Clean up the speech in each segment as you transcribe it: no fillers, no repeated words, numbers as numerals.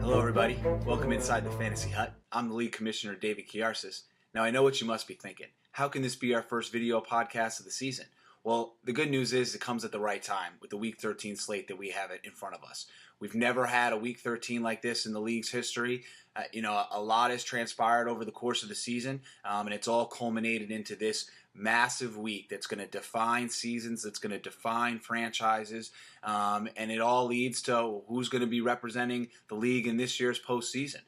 Hello everybody, welcome inside the Fantasy Hut. I'm the league commissioner, David Kiarsis. Now I know what you must be thinking. How can this be our first video podcast of the season? Well, the good news is it comes at the right time with the Week 13 slate that we have in front of us. We've never had a Week 13 like this in the league's history. A lot has transpired over the course of the season, and it's all culminated into this massive week that's going to define seasons, that's going to define franchises, and it all leads to who's going to be representing the league in this year's postseason.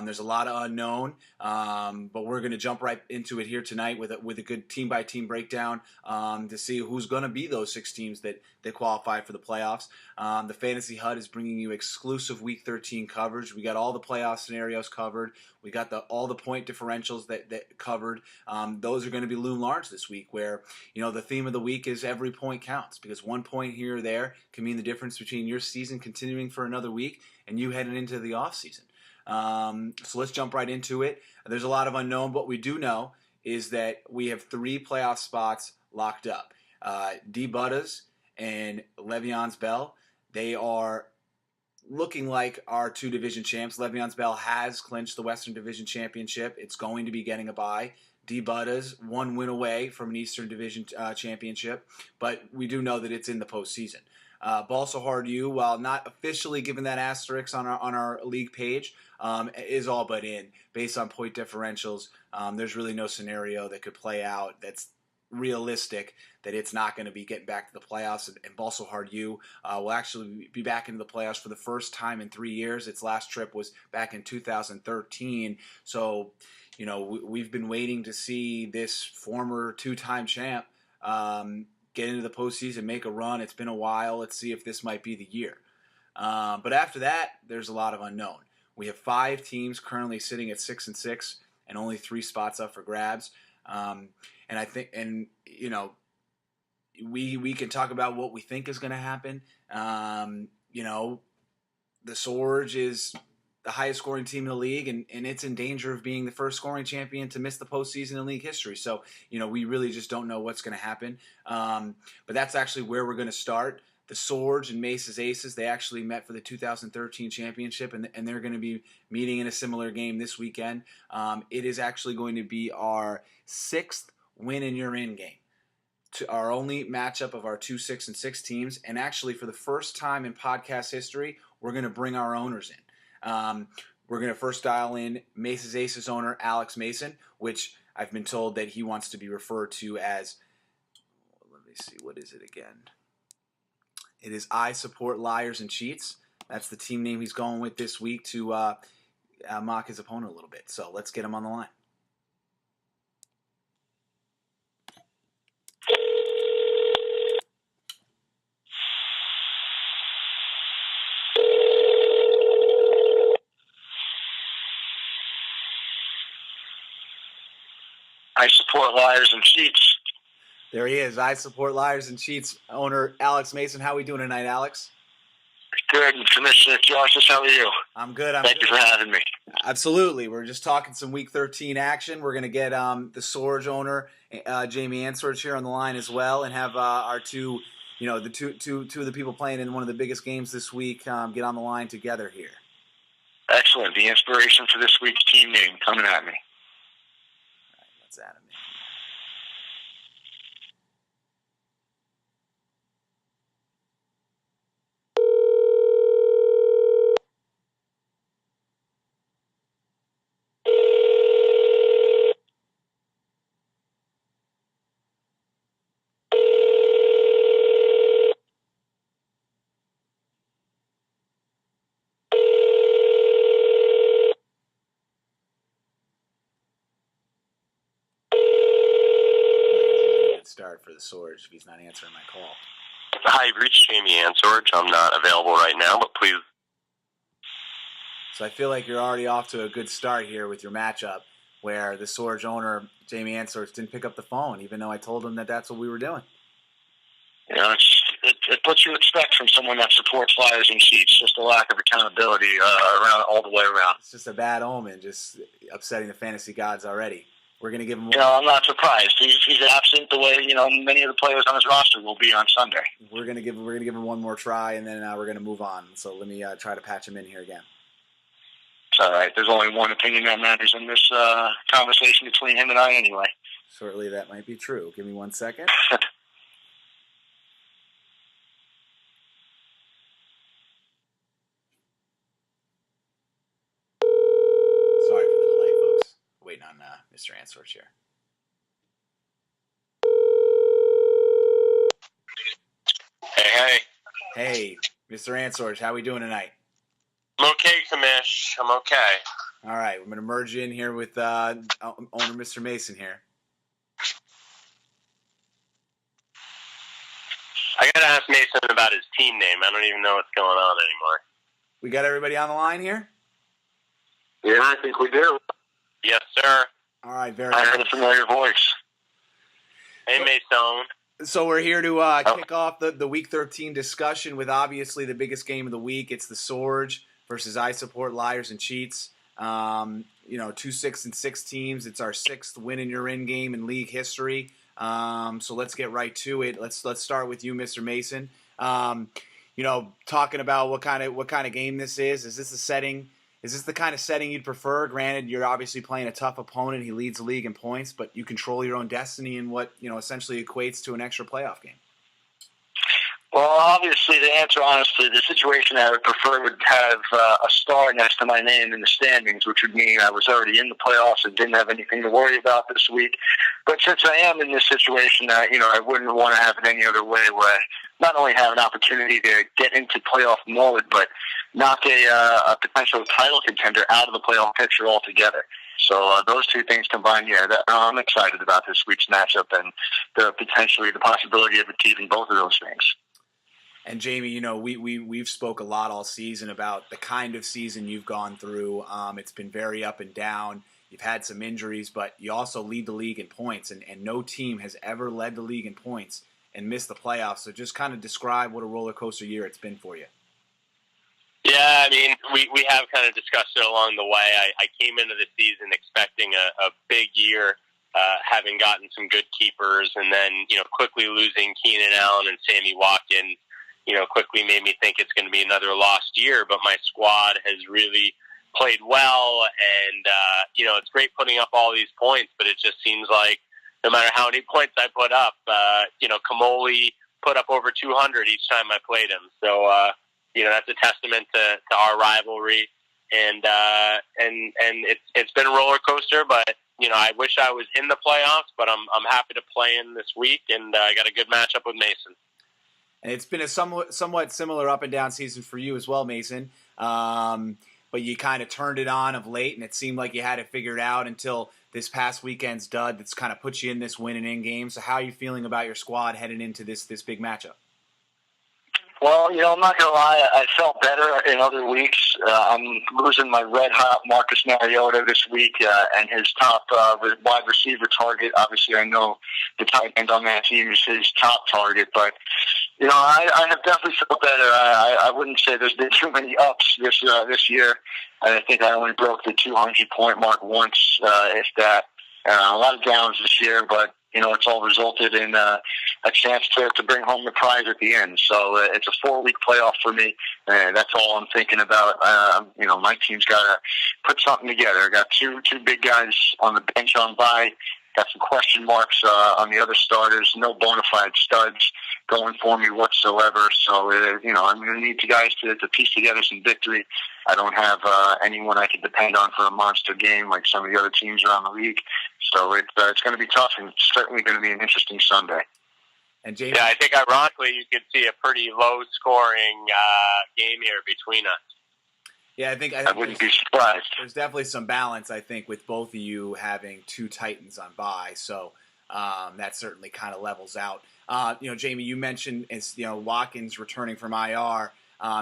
There's a lot of unknown, but we're going to jump right into it here tonight with a good team-by-team breakdown to see who's going to be those 6 teams that qualify for the playoffs. The Fantasy Hut is bringing you exclusive Week 13 coverage. We got all the playoff scenarios covered. We got all the point differentials that covered. Those are going to be loom large this week, where the theme of the week is every point counts, because 1 point here or there can mean the difference between your season continuing for another week and you heading into the off season. So let's jump right into it. There's a lot of unknown. What we do know is that we have 3 playoff spots locked up. D. Buttas and Le'Veon Bell, they are looking like our 2 division champs. Le'Veon Bell has clinched the Western Division Championship. It's going to be getting a bye. D. Buttas 1 win away from an Eastern Division championship, but we do know that it's in the postseason. Balsa Hard U, while not officially given that asterisk on our league page, is all but in. Based on point differentials, there's really no scenario that could play out that's realistic that it's not going to be getting back to the playoffs. And Balsa Hard U will actually be back into the playoffs for the first time in 3 years. Its last trip was back in 2013. So, we've been waiting to see this former 2-time champ get into the postseason, make a run. It's been a while. Let's see if this might be the year. But after that, there's a lot of unknown. We have 5 teams currently sitting at 6-6 and only 3 spots up for grabs. And I think, we can talk about what we think is going to happen. The Sorge is the highest scoring team in the league, and it's in danger of being the first scoring champion to miss the postseason in league history. So, we really just don't know what's going to happen. But that's actually where we're going to start. The Sorge and Mace's Aces, they actually met for the 2013 championship, and they're going to be meeting in a similar game this weekend. It is actually going to be our 6th win and you're in game. Our only matchup of our 2 6-6 teams, and actually for the first time in podcast history, we're going to bring our owners in. We're going to first dial in Mace's Aces owner Alex Mason, which I've been told that he wants to be referred to as, let me see, what is it again? It is I Support Liars and Cheats. That's the team name he's going with this week to mock his opponent a little bit. So let's get him on the line. I Support Liars and Cheats. There he is. I Support Liars and Cheats owner Alex Mason. How are we doing tonight, Alex? Good. Commissioner Kiarsis, how are you? I'm good. Thank you for having me. Absolutely. We're just talking some Week 13 action. We're going to get the Sorge owner, Jamie Ansorge, here on the line as well, and have our two of the people playing in one of the biggest games this week get on the line together here. Excellent. The inspiration for this week's team name coming at me. All right, let's add him in. Start for the Sorge if he's not answering my call. Hi, you've reached Jamie Ansorge. I'm not available right now, but please. So I feel like you're already off to a good start here with your matchup, where the Sorge owner, Jamie Ansorge, didn't pick up the phone, even though I told him that that's what we were doing. It's what you expect from someone that supports liars and cheats. Just a lack of accountability around all the way around. It's just a bad omen, just upsetting the fantasy gods already. We're going to give him. I'm not surprised. He's absent the way many of the players on his roster will be on Sunday. We're going to give him one more try, and then we're going to move on. So let me try to patch him in here again. It's all right. There's only one opinion that matters in this conversation between him and I, anyway. Certainly, that might be true. Give me 1 second. Sorry for the delay, folks. Waiting on Mr. Ansorge here. Hey. Hey, Mr. Ansorge, how we doing tonight? I'm okay, Kamish. I'm okay. All right, we're going to merge in here with owner Mr. Mason here. I got to ask Mason about his team name. I don't even know what's going on anymore. We got everybody on the line here? Yeah, I think we do. Yes, sir. All right, very I good. heard a familiar voice. Hey, Mason. So we're here to kick off the Week 13 discussion with obviously the biggest game of the week. It's the Sorge versus I Support Liars and Cheats. 2 6-6 teams. It's our 6th win in your in game in league history. So let's get right to it. Let's start with you, Mr. Mason. Talking about what kind of game this is. Is this a setting? Is this the kind of setting you'd prefer? Granted, you're obviously playing a tough opponent. He leads the league in points, but you control your own destiny in what essentially equates to an extra playoff game. Well, obviously, the answer, honestly, the situation I would prefer would have a star next to my name in the standings, which would mean I was already in the playoffs and didn't have anything to worry about this week. But since I am in this situation, I wouldn't want to have it any other way, where I not only have an opportunity to get into playoff mode, but knock a potential title contender out of the playoff picture altogether. So those two things combined, I'm excited about this week's matchup and the possibility of achieving both of those things. And Jamie, we've spoke a lot all season about the kind of season you've gone through. It's been very up and down. You've had some injuries, but you also lead the league in points, and no team has ever led the league in points and missed the playoffs. So just kind of describe what a roller coaster year it's been for you. Yeah, I mean, we have kind of discussed it along the way. I came into the season expecting a big year, having gotten some good keepers, and then, quickly losing Keenan Allen and Sammy Watkins, quickly made me think it's going to be another lost year. But my squad has really played well, and, it's great putting up all these points, but it just seems like no matter how many points I put up, Comolli put up over 200 each time I played him. So, that's a testament to our rivalry, and it's been a roller coaster. But I wish I was in the playoffs, but I'm happy to play in this week, and I got a good matchup with Mason. And it's been a somewhat similar up and down season for you as well, Mason. But you kind of turned it on of late, and it seemed like you had it figured out until this past weekend's dud that's kind of put you in this win and in game. So how are you feeling about your squad heading into this big matchup? Well, I'm not going to lie. I felt better in other weeks. I'm losing my red-hot Marcus Mariota this week and his top wide receiver target. Obviously, I know the tight end on that team is his top target, but I have definitely felt better. I wouldn't say there's been too many ups this year. I think I only broke the 200-point mark once, if that. A lot of downs this year, but it's all resulted in a chance to bring home the prize at the end. So it's a 4-week playoff for me. That's all I'm thinking about. My team's got to put something together. I got two big guys on the bench on bye. Got some question marks on the other starters. No bona fide studs going for me whatsoever. So, I'm going to need you guys to piece together some victory. I don't have anyone I can depend on for a monster game like some of the other teams around the league. So it's going to be tough, and it's certainly going to be an interesting Sunday. And Jamie, yeah, I think ironically you could see a pretty low-scoring game here between us. Yeah, I think I wouldn't be surprised. There's definitely some balance, I think, with both of you having two Titans on bye, so that certainly kind of levels out. Jamie, you mentioned Watkins returning from IR.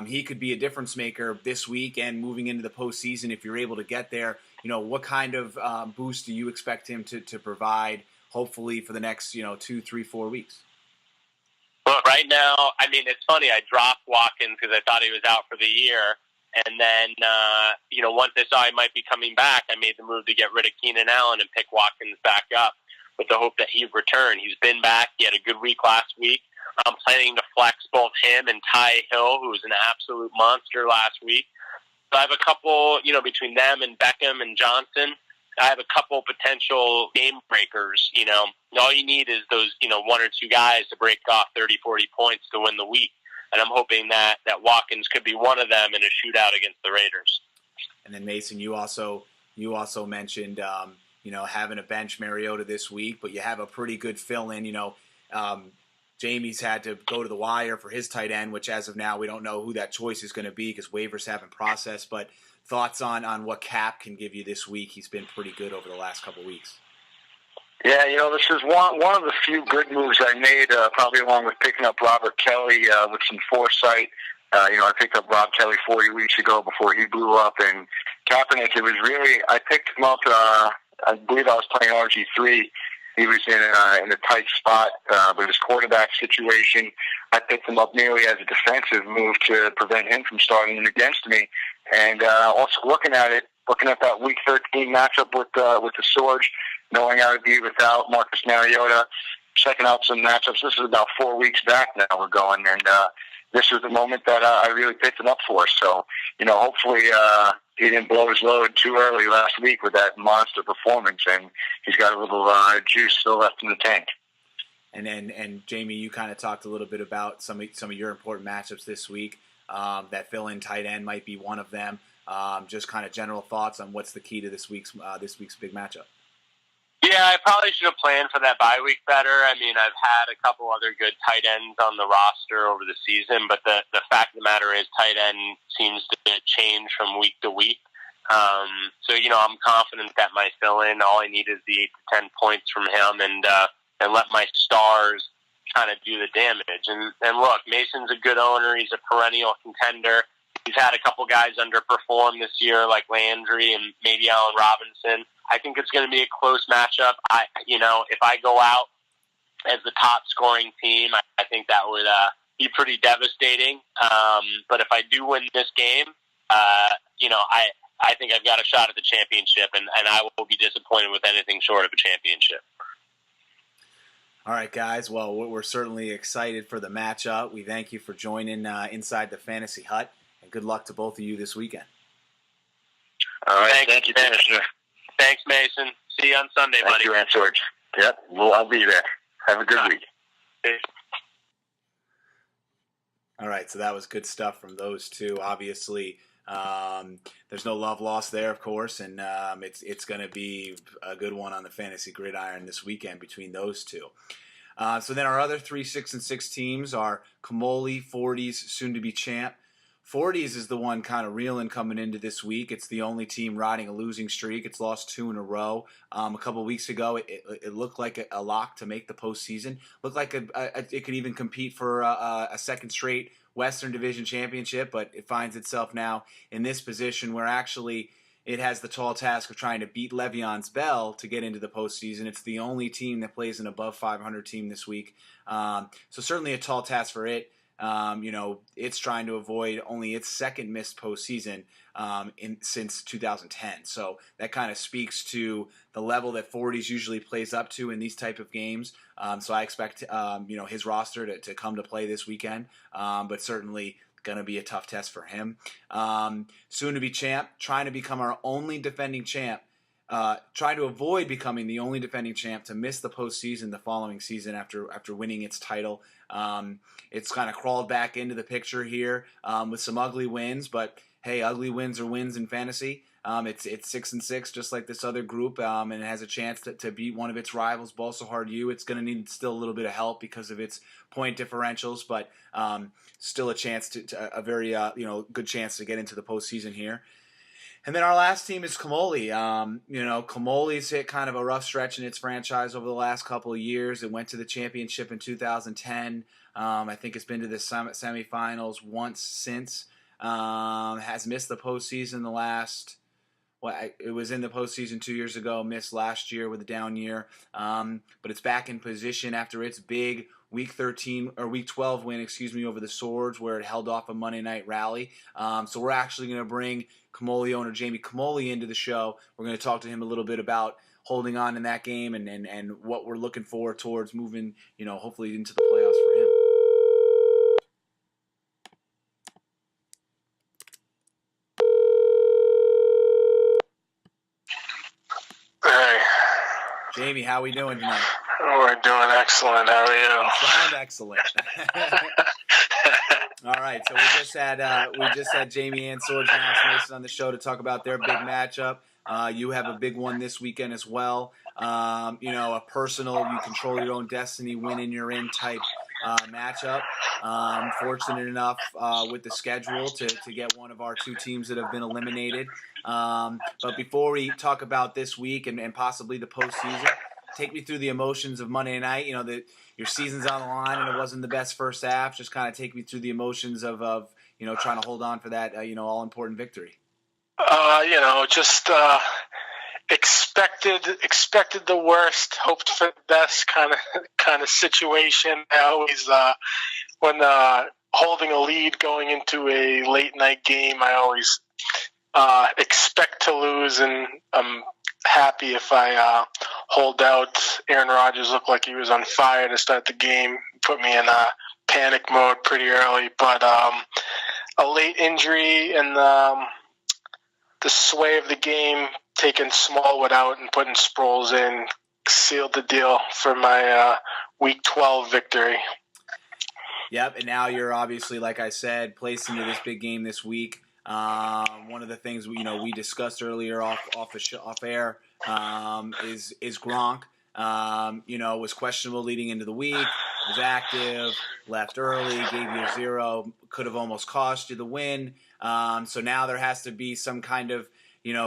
He could be a difference maker this week and moving into the postseason if you're able to get there. What kind of boost do you expect him to provide, hopefully, for the next 2, 3, 4 weeks? Well, right now, I mean, it's funny. I dropped Watkins because I thought he was out for the year. And then, once I saw he might be coming back, I made the move to get rid of Keenan Allen and pick Watkins back up with the hope that he'd return. He's been back. He had a good week last week. I'm planning to flex both him and Ty Hill, who was an absolute monster last week. So I have a couple, between them and Beckham and Johnson, I have a couple potential game breakers. All you need is those, one or two guys to break off 30, 40 points to win the week. And I'm hoping that Watkins could be one of them in a shootout against the Raiders. And then Mason, you also mentioned having a bench Mariota this week, but you have a pretty good fill-in. Jamie's had to go to the wire for his tight end, which as of now we don't know who that choice is going to be because waivers haven't processed. But thoughts on what Cap can give you this week? He's been pretty good over the last couple of weeks. Yeah, this is one of the few good moves I made, probably along with picking up Robert Kelly with some foresight. I picked up Rob Kelly 40 weeks ago before he blew up, and Kaepernick, I picked him up, I believe I was playing RG3. He was in a tight spot with his quarterback situation. I picked him up merely as a defensive move to prevent him from starting against me. And also looking at that Week 13 matchup with the Sorge, knowing I would be without Marcus Mariota, checking out some matchups. This is about 4 weeks back now we're going, and this was the moment that I really picked him up for. So, hopefully he didn't blow his load too early last week with that monster performance, and he's got a little juice still left in the tank. And Jamie, you kind of talked a little bit about some of your important matchups this week. That fill-in tight end might be one of them. Just kind of general thoughts on what's the key to this week's big matchup. Yeah, I probably should have planned for that bye week better. I mean, I've had a couple other good tight ends on the roster over the season, but the fact of the matter is tight end seems to change from week to week. So, I'm confident that my fill-in, all I need is the 8 to 10 points from him and let my stars kind of do the damage. And look, Mason's a good owner. He's a perennial contender. He's had a couple guys underperform this year, like Landry and maybe Allen Robinson. I think it's going to be a close matchup. If I go out as the top scoring team, I think that would be pretty devastating. But if I do win this game, I think I've got a shot at the championship, and I will be disappointed with anything short of a championship. All right, guys. Well, we're certainly excited for the matchup. We thank you for joining Inside the Fantasy Hut, and good luck to both of you this weekend. All right. Thank you, Commissioner. Thanks, Mason. See you on Sunday, buddy. Thank you, Ansorge. Yep, I'll be there. Have a good week. All right, so that was good stuff from those two. Obviously, there's no love lost there, of course, and it's going to be a good one on the fantasy gridiron this weekend between those two. So then our other 3 6-6 teams are Comolli, 40s, soon to be champ. 40s is the one kind of reeling coming into this week. It's the only team riding a losing streak. It's lost 2 in a row. A couple of weeks ago, it looked like a lock to make the postseason. Looked like it could even compete for a second straight Western Division championship, but it finds itself now in this position where actually it has the tall task of trying to beat Le'Veon's Bell to get into the postseason. It's the only team that plays an above 500 team this week. So certainly a tall task for it. It's trying to avoid only its second missed postseason since 2010. So that kind of speaks to the level that 40s usually plays up to in these type of games. So I expect his roster to come to play this weekend, but certainly going to be a tough test for him. Soon to be champ, trying to become our only defending champ. Trying to avoid becoming the only defending champ to miss the postseason the following season after winning its title. It's kind of crawled back into the picture here with some ugly wins, but hey, ugly wins are wins in fantasy. It's 6-6, just like this other group, and it has a chance to beat one of its rivals, Balsahard U. It's going to need still a little bit of help because of its point differentials, but still a chance a very good chance to get into the postseason here. And then our last team is Comolli. Comolli's hit kind of a rough stretch in its franchise over the last couple of years. It went to the championship in 2010. I think it's been to the semifinals once since. Has missed the postseason the last. It was in the postseason 2 years ago. Missed last year with a down year. But it's back in position after its big Week 13 or Week 12 win, over the Swords, where it held off a Monday night rally. So we're actually going to bring Comolli owner Jamie Comolli into the show. We're going to talk to him a little bit about holding on in that game and what we're looking forward towards moving, hopefully into the playoffs for him. Hey. Jamie, how are we doing tonight? We're doing excellent. How are you? Sound excellent. All right, so we just had Jamie Ansorge and Alex Mason on the show to talk about their big matchup. You have a big one this weekend as well. A personal, you control your own destiny, win and you're in type matchup. Fortunate enough with the schedule to get one of our two teams that have been eliminated. But before we talk about this week and possibly the postseason, take me through the emotions of Monday night. Your season's on the line and it wasn't the best first half. Just kind of take me through the emotions of trying to hold on for that all-important victory. Just expected the worst, hoped for the best kind of situation. I always when holding a lead going into a late night game, I always expect to lose, and I'm happy if I hold out. Aaron Rodgers looked like he was on fire to start the game, put me in panic mode pretty early, but a late injury and the sway of the game, taking Smallwood out and putting Sproles in, sealed the deal for my Week 12 victory. Yep, and now you're obviously, like I said, placed into this big game this week. One of the things we discussed earlier off air is Gronk. Was questionable leading into the week. Was active, left early, gave you a 0, could have almost cost you the win. So now there has to be some kind of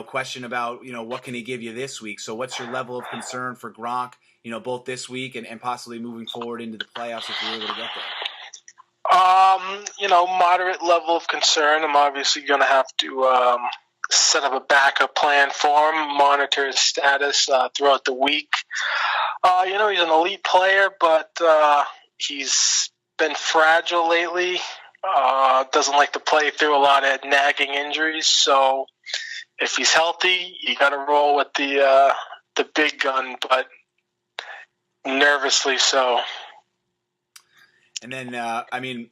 question about what can he give you this week. So what's your level of concern for Gronk? Both this week and possibly moving forward into the playoffs if you're able to get there. Moderate level of concern. I'm obviously going to have to set up a backup plan for him, monitor his status throughout the week. He's an elite player, but he's been fragile lately. Doesn't like to play through a lot of nagging injuries. So if he's healthy, you got to roll with the big gun, but nervously so. And then,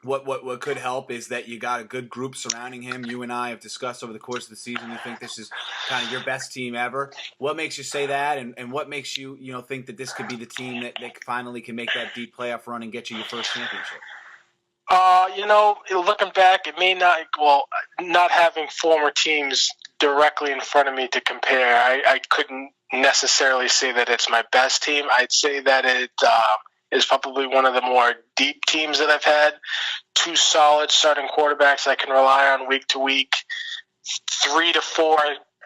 what could help is that you got a good group surrounding him. You and I have discussed over the course of the season, you think this is kind of your best team ever. What makes you say that, and what makes you think that this could be the team that finally can make that deep playoff run and get you your first championship? Looking back, it may not having former teams directly in front of me to compare, I couldn't necessarily say that it's my best team. I'd say that it is probably one of the more deep teams that I've had. 2 solid starting quarterbacks I can rely on week to week, 3 to 4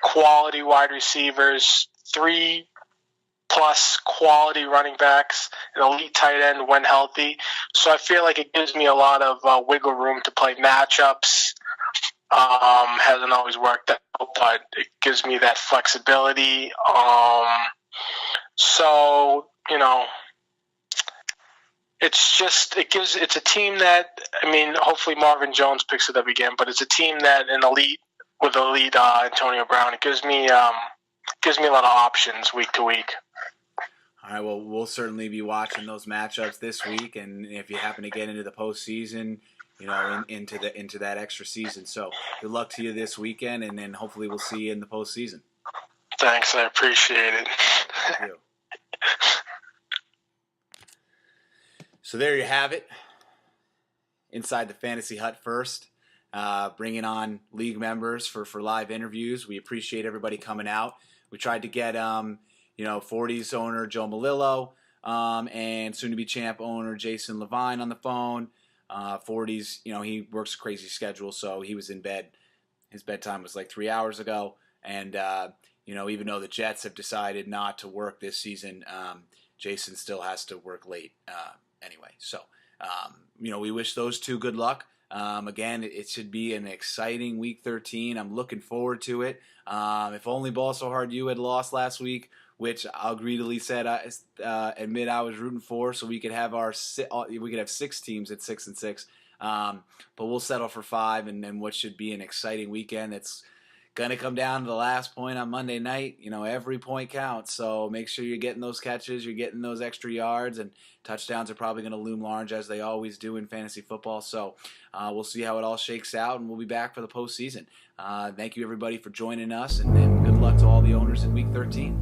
quality wide receivers, 3+ quality running backs, an elite tight end when healthy. So I feel like it gives me a lot of wiggle room to play matchups. Hasn't always worked out, but it gives me that flexibility. It's a team that, hopefully Marvin Jones picks it up again, but it's a team that with elite Antonio Brown, it gives me a lot of options week to week. All right, well, we'll certainly be watching those matchups this week, and if you happen to get into the postseason, into that extra season. So good luck to you this weekend, and then hopefully we'll see you in the postseason. Thanks, I appreciate it. Thank you. So there you have it. Inside the Fantasy Hut first, bringing on league members for live interviews. We appreciate everybody coming out. We tried to get 40's owner Joe Malillo and soon-to-be champ owner Jason Levine on the phone. 40's, he works a crazy schedule, so he was in bed. His bedtime was like 3 hours ago. And, even though the Jets have decided not to work this season, Jason still has to work late anyway. So, we wish those two good luck. Again, it should be an exciting Week 13. I'm looking forward to it. If only Ball So Hard You had lost last week, which I'll greedily admit I was rooting for, so we could have 6 teams at 6-6. But we'll settle for 5, and then what should be an exciting weekend. It's gonna come down to the last point on Monday night. Every point counts, so make sure you're getting those catches, you're getting those extra yards, and touchdowns are probably going to loom large as they always do in fantasy football. So we'll see how it all shakes out, and we'll be back for the postseason. Thank you, everybody, for joining us, and good luck to all the owners in Week 13.